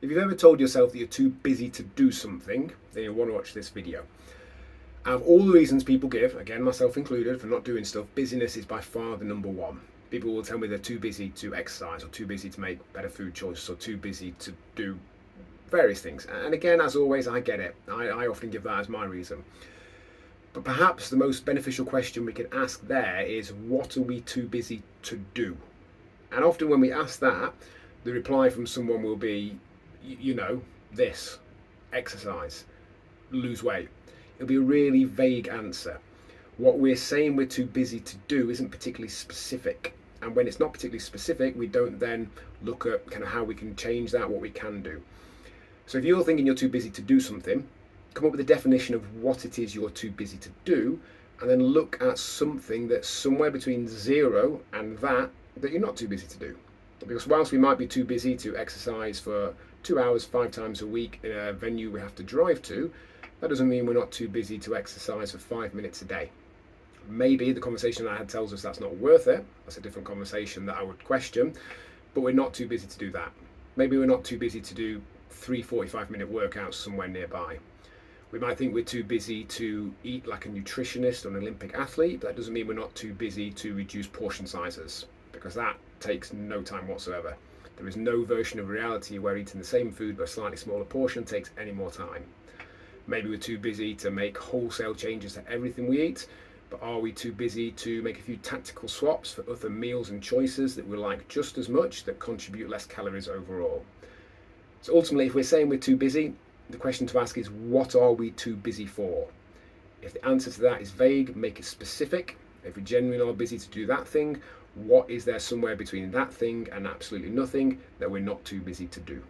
If you've ever told yourself that you're too busy to do something, then you'll want to watch this video. Out of all the reasons people give, again myself included, for not doing stuff, busyness is by far the number one. People will tell me they're too busy to exercise, or too busy to make better food choices, or too busy to do various things. And again, as always, I get it. I often give that as my reason. But perhaps the most beneficial question we can ask there is, what are we too busy to do? And often when we ask that, the reply from someone will be, this, exercise, lose weight. It'll be a really vague answer. What we're saying we're too busy to do isn't particularly specific. And when it's not particularly specific, we don't then look at kind of how we can change that, what we can do. So if you're thinking you're too busy to do something, come up with a definition of what it is you're too busy to do, and then look at something that's somewhere between zero and that you're not too busy to do. Because whilst we might be too busy to exercise for 2 hours 5 times a week in a venue we have to drive to, that doesn't mean we're not too busy to exercise for 5 minutes a day. Maybe the conversation I had tells us that's not worth it. That's a different conversation that I would question, but we're not too busy to do that. Maybe we're not too busy to do 3 45-minute workouts somewhere nearby. We might think we're too busy to eat like a nutritionist or an Olympic athlete, but that doesn't mean we're not too busy to reduce portion sizes, because that takes no time whatsoever. There is no version of reality where eating the same food but a slightly smaller portion takes any more time. Maybe we're too busy to make wholesale changes to everything we eat, but are we too busy to make a few tactical swaps for other meals and choices that we like just as much, that contribute less calories overall? So ultimately, if we're saying we're too busy, the question to ask is, what are we too busy for? If the answer to that is vague, make it specific. If we genuinely are busy to do that thing, what is there somewhere between that thing and absolutely nothing that we're not too busy to do?